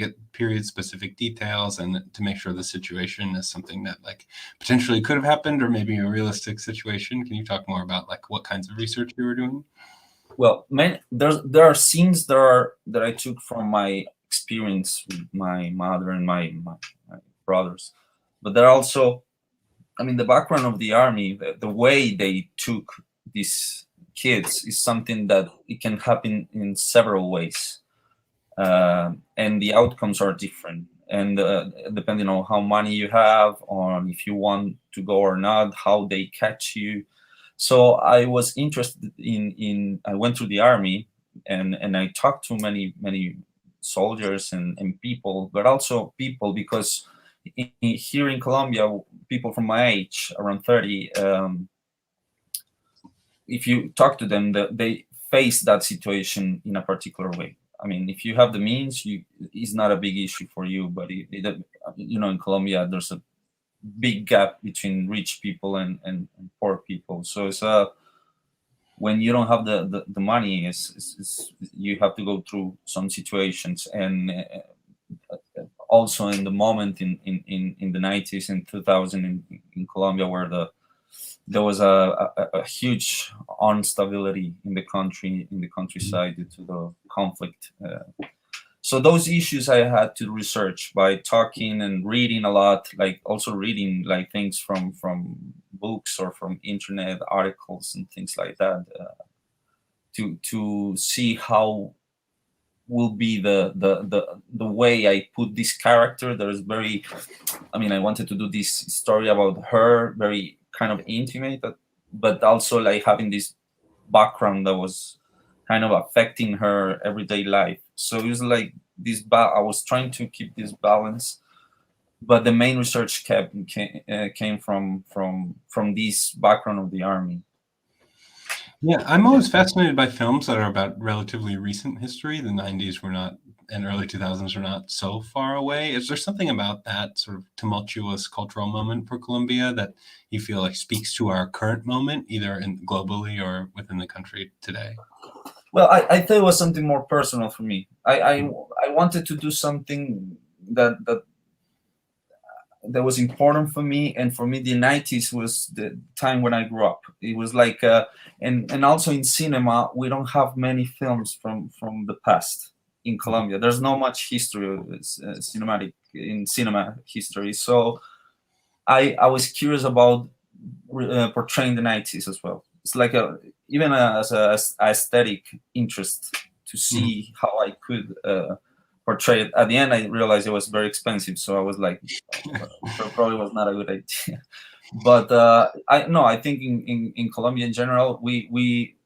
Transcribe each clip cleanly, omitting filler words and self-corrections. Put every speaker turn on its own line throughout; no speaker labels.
get period specific details and to make sure the situation is something that like potentially could have happened or maybe a realistic situation. Can you talk more about like what kinds of research you were doing?
Well, there are scenes that I took from my experience with my mother and my brothers, but there are also, I mean, the background of the army, the way they took these kids is something that it can happen in several ways, and the outcomes are different. And depending on how money you have, on if you want to go or not, how they catch you. So I was interested in I went through the army, and I talked to many soldiers and people, but also people because here in Colombia, people from my age, around 30, if you talk to them, they face that situation in a particular way. I mean, if you have the means, it's not a big issue for you. But in Colombia, there's a big gap between rich people and poor people. So it's when you don't have the money, you have to go through some situations. And also in the moment in the 90s and 2000 in Colombia, where there was a huge instability in the countryside due to the conflict. So those issues I had to research by talking and reading a lot, like also reading like things from books or from internet articles and things like that, to see how will be the way I put this character. There is very, I mean, I wanted to do this story about her, very kind of intimate, but also like having this background that was kind of affecting her everyday life. So it was like this. I was trying to keep this balance, but the main research came from this background of the army.
Yeah, I'm always fascinated by films that are about relatively recent history. The 90s were not, and early 2000s were not so far away. Is there something about that sort of tumultuous cultural moment for Colombia that you feel like speaks to our current moment, either globally or within the country today?
Well, I thought it was something more personal for me. I wanted to do something that was important for me, and for me the 90s was the time when I grew up. It was like and also in cinema we don't have many films from the past in Colombia. There's not much history cinematic in cinema history, so I was curious about portraying the 90s as well. It's like even as a aesthetic interest to see how I could portray it. At the end, I realized it was very expensive, so I was like, probably was not a good idea. But I think in Colombia in general, we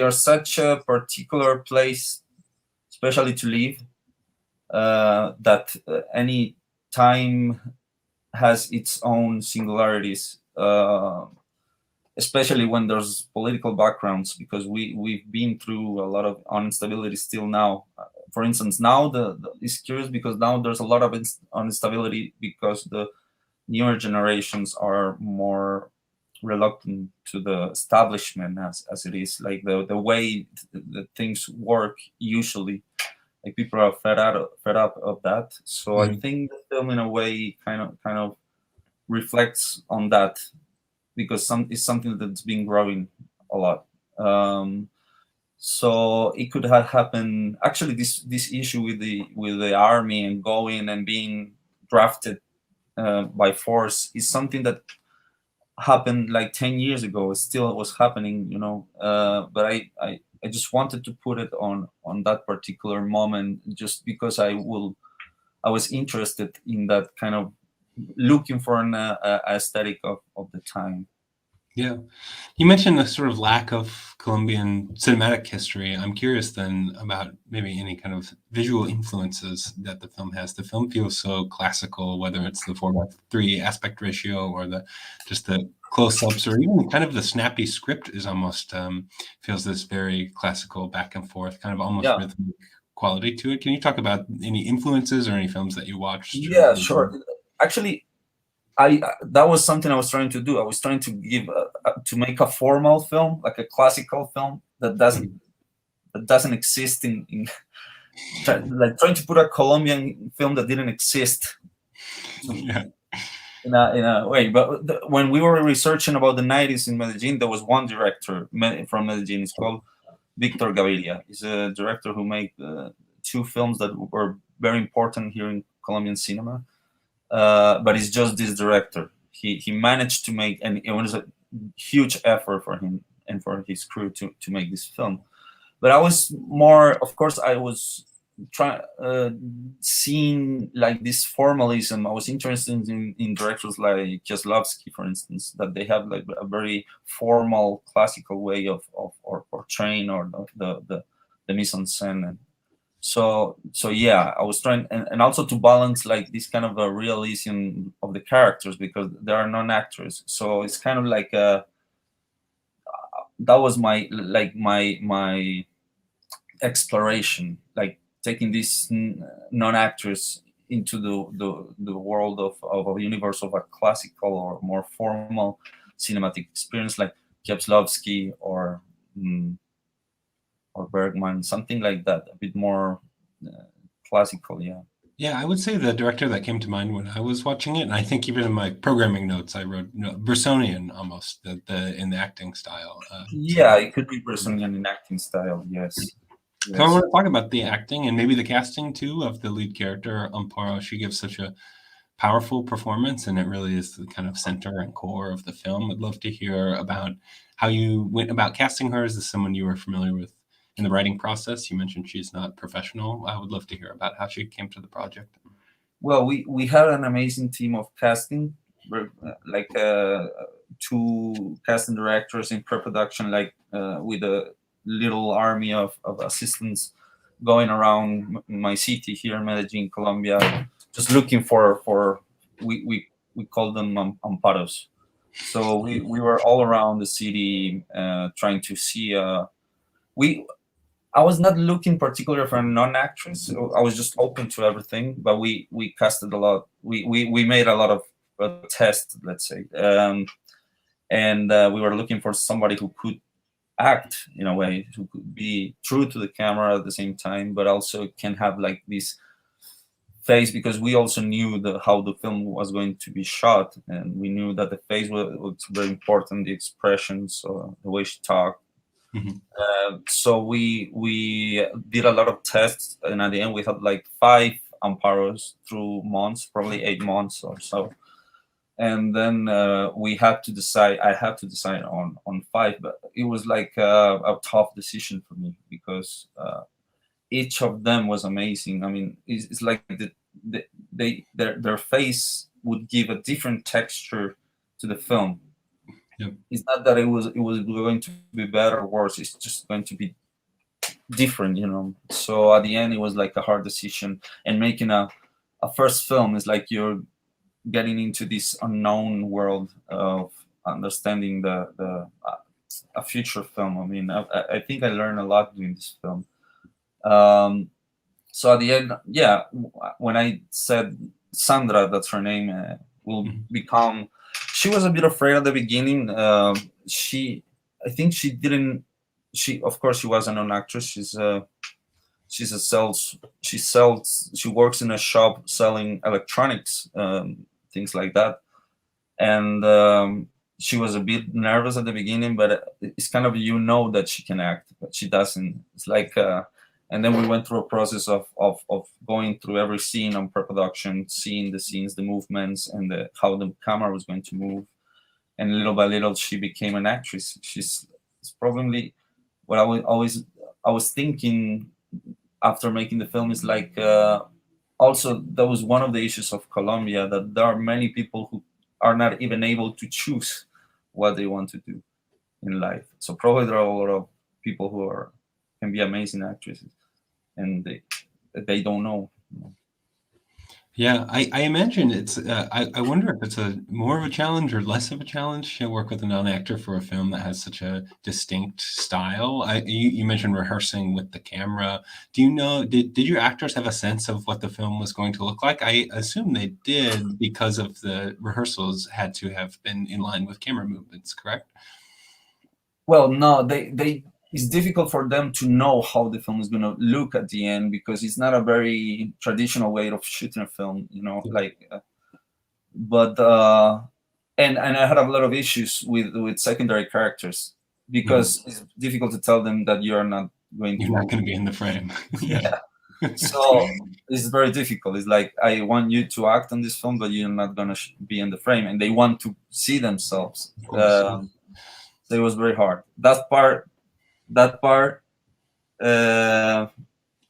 are such a particular place, especially to live, that any time has its own singularities. Especially when there's political backgrounds, because we've been through a lot of instability still now. For instance, now it's curious because now there's a lot of instability because the newer generations are more reluctant to the establishment as it is, like the way that things work usually. Like people are fed up of that. So I think the film in a way kind of reflects on that, because it's something that's been growing a lot. So it could have happened. Actually, this issue with the army and going and being drafted by force is something that happened like 10 years ago. It still was happening, but I just wanted to put it on that particular moment, just because I was interested in that kind of looking for an aesthetic of the time.
Yeah. You mentioned the sort of lack of Colombian cinematic history. I'm curious then about maybe any kind of visual influences that the film has. The film feels so classical, whether it's the 4:3 aspect ratio or just the close-ups, or even kind of the snappy script is almost feels this very classical back and forth, kind of almost rhythmic quality to it. Can you talk about any influences or any films that you watched?
Yeah, sure. Actually, that was something I was trying to do. I was trying to to make a formal film, like a classical film that doesn't exist trying to put a Colombian film that didn't exist
Yeah.
in a way. But when we were researching about the 90s in Medellin, there was one director from Medellin. It's called Victor Gaviria. He's a director who made two films that were very important here in Colombian cinema. But it's just this director. He managed to make, and it was a huge effort for him and for his crew to make this film. But I was more, of course, I was trying seeing like this formalism. I was interested in directors like Kieslowski, for instance, that they have like a very formal, classical way of or portraying or the mise en scène. And so yeah, I was trying, and also to balance like this kind of a realism of the characters because there are non-actors. So it's kind of like that was my exploration, like taking these non-actors into the world of a universe of a classical or more formal cinematic experience, like Kieslowski or Bergman, something like that, a bit more classical. Yeah.
Yeah, I would say the director that came to mind when I was watching it, and I think even in my programming notes I wrote Bressonian almost in the acting style.
Yeah, it could be Brazilian in acting style. Yes.
So I want to talk about the acting and maybe the casting too of the lead character, Amparo. She gives such a powerful performance, and it really is the kind of center and core of the film. I'd love to hear about how you went about casting her. Is this someone you were familiar with in the writing process? You mentioned she's not professional. I would love to hear about how she came to the project.
Well, we had an amazing team of casting, like two casting directors in pre-production, like with a little army of assistants going around my city here in Medellin, Colombia, just looking for we call them amparos. So we were all around the city trying to see. We I was not looking particularly for a non-actress. So I was just open to everything, but we casted a lot. We made a lot of tests, let's say, and we were looking for somebody who could act in a way, who could be true to the camera at the same time, but also can have like this face, because we also knew how the film was going to be shot, and we knew that the face was very important, the expressions, the way she talked. So we did a lot of tests, and at the end we had like 5 amparos through months, probably 8 months or so. And then we had to decide. I had to decide on 5, but it was like a tough decision for me because each of them was amazing. I mean, it's like their face would give a different texture to the film.
Yep.
It's not that it was going to be better or worse. It's just going to be different, So at the end, it was like a hard decision. And making a first film is like you're getting into this unknown world of understanding a future film. I mean, I think I learned a lot doing this film. So at the end, yeah, when I said Sandra, that's her name, will become. She was a bit afraid at the beginning. I think she didn't. Of course, she was a non-actress. She's a sales. She works in a shop selling electronics, things like that. And she was a bit nervous at the beginning, but it's kind of that she can act, but she doesn't. It's like. And then we went through a process of going through every scene on pre-production, seeing the scenes, the movements, and how the camera was going to move. And little by little, she became an actress. It's probably what I was thinking after making the film is like, also, that was one of the issues of Colombia, that there are many people who are not even able to choose what they want to do in life. So probably there are a lot of people who can be amazing actresses, and they don't know.
Yeah, I imagine it's. I wonder if it's more of a challenge or less of a challenge to work with a non-actor for a film that has such a distinct style. You mentioned rehearsing with the camera. Do you know? Did your actors have a sense of what the film was going to look like? I assume they did because of the rehearsals had to have been in line with camera movements. Correct?
Well, no, they it's difficult for them to know how the film is going to look at the end, because it's not a very traditional way of shooting a film, like but and I had a lot of issues with secondary characters, because it's difficult to tell them that you're not going
You're not going to be in the frame.
yeah. So it's very difficult. It's like, I want you to act on this film, but you're not going to be in the frame, and they want to see themselves.
Of course, yeah.
So it was very hard. That part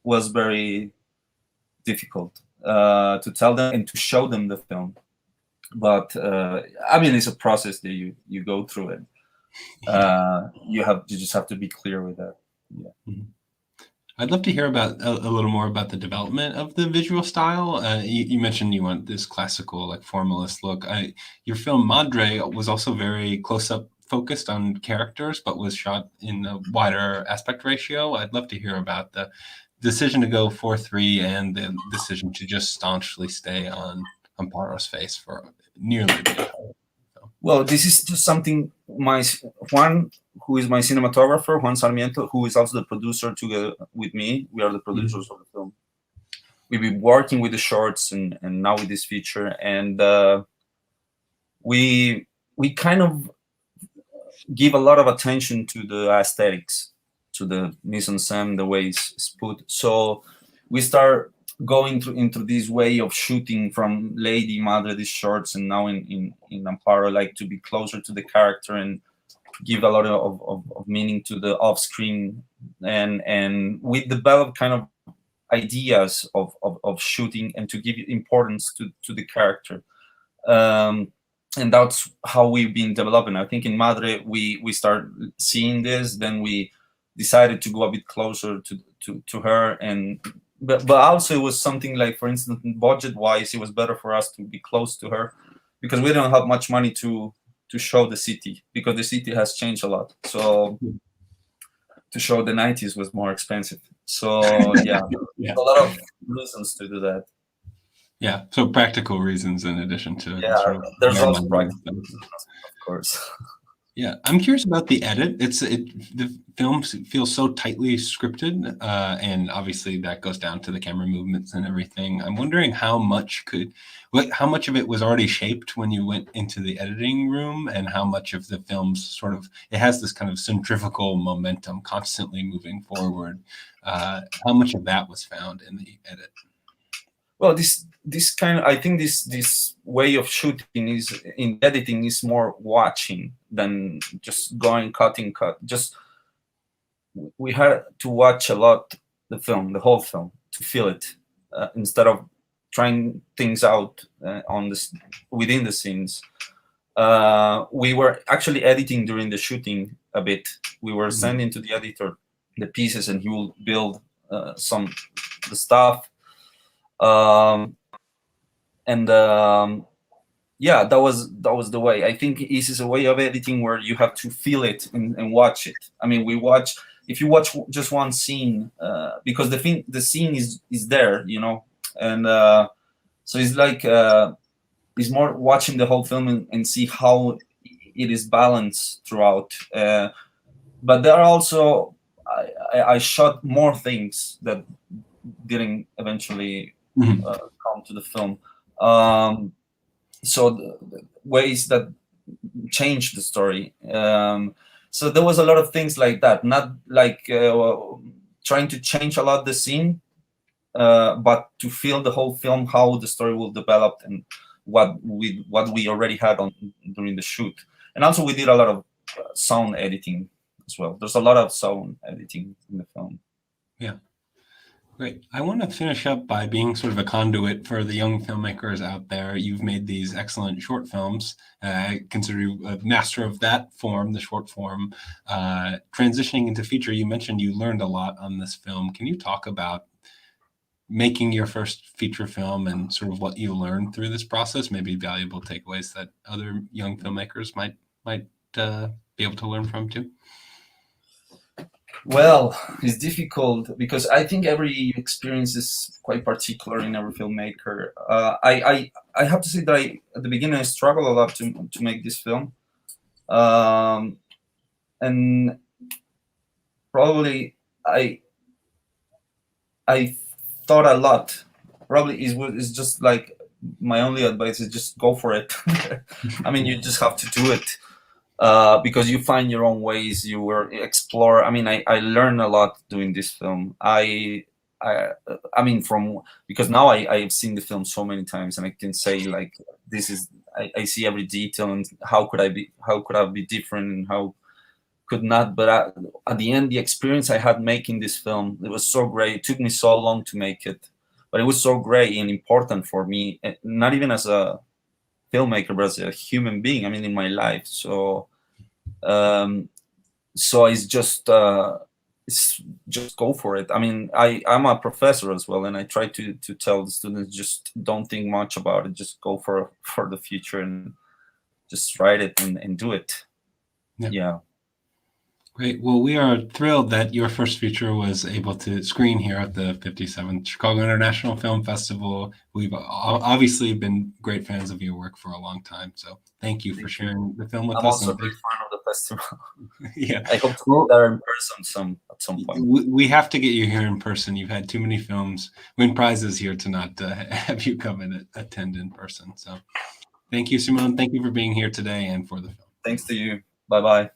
was very difficult to tell them and to show them the film. But I mean, it's a process that you go through it. You just have to be clear with that. Yeah.
Mm-hmm. I'd love to hear about a little more about the development of the visual style. You mentioned you want this classical, like formalist look. Your film Madre was also very close-up focused on characters, but was shot in a wider aspect ratio. I'd love to hear about the decision to go 4:3 and the decision to just staunchly stay on Amparo's face for nearly the entire film.
Well, this is just something Juan, who is my cinematographer, Juan Sarmiento, who is also the producer together with me. We are the producers of the film. We've been working with the shorts and now with this feature, and we kind of give a lot of attention to the aesthetics, to the mise en scène, the way it's put. So we start going into this way of shooting from Lady Madre, these shorts, and now in Amparo, like to be closer to the character and give a lot of meaning to the off-screen, and we develop kind of ideas of shooting and to give importance to the character. And that's how we've been developing. I think in Madre we start seeing this, then we decided to go a bit closer to her, and but also it was something like, for instance, budget wise, it was better for us to be close to her, because we don't have much money to show the city, because the city has changed a lot. So to show the 90s was more expensive. So yeah, a lot of reasons to do that.
Yeah, so practical reasons in addition to
there's also practical reasons, of course.
Yeah, I'm curious about the edit. The film feels so tightly scripted, and obviously that goes down to the camera movements and everything. I'm wondering how much of it was already shaped when you went into the editing room, and how much of the film's it has this kind of centrifugal momentum constantly moving forward. How much of that was found in the edit?
Well, I think this way of shooting is in editing is more watching than just going cut. Just we had to watch a lot the whole film, to feel it, instead of trying things out within the scenes. We were actually editing during the shooting a bit. We were sending to the editor the pieces, and he will build the stuff. Yeah, that was the way. I think this is a way of editing where you have to feel it and watch it. I mean, if you watch just one scene, because the scene is there, and so it's like it's more watching the whole film and see how it is balanced throughout. But there are also I shot more things that didn't eventually come to the film. So the ways that change the story. So there was a lot of things like that, not like trying to change a lot the scene, but to feel the whole film, how the story will develop, and what we already had during the shoot. And also we did a lot of sound editing as well. There's a lot of sound editing in the film.
Yeah. Great. I want to finish up by being sort of a conduit for the young filmmakers out there. You've made these excellent short films. I consider you a master of that form, the short form. Transitioning into feature, you mentioned you learned a lot on this film. Can you talk about making your first feature film and sort of what you learned through this process? Maybe valuable takeaways that other young filmmakers might be able to learn from too?
Well, it's difficult because I think every experience is quite particular in every filmmaker. I have to say that at the beginning I struggled a lot to make this film, and probably I thought a lot. Probably is just like my only advice is just go for it. I mean, you just have to do it, because you find your own ways. You will explore. I mean, I learned a lot doing this film. I I mean, from because now I've seen the film so many times, and I can say like this is I see every detail, and how could I be different, and how could not. But at the end, the experience I had making this film, it was so great. It took me so long to make it, but it was so great and important for me, not even as a filmmaker, but as a human being. I mean, in my life. Um, so it's just go for it. I mean, I'm a professor as well, and I try to tell the students, just don't think much about it. Just go for the future, and just write it and do it. Yeah.
Great. Well, we are thrilled that your first feature was able to screen here at the 57th Chicago International Film Festival. We've obviously been great fans of your work for a long time. So thank you for sharing the film with
I'm
us.
also a big fan of the festival.
Yeah.
I hope to be there in person at some point.
We have to get you here in person. You've had too many films win prizes here to not have you come and attend in person. So thank you, Simone. Thank you for being here today and for the film.
Thanks to you. Bye-bye.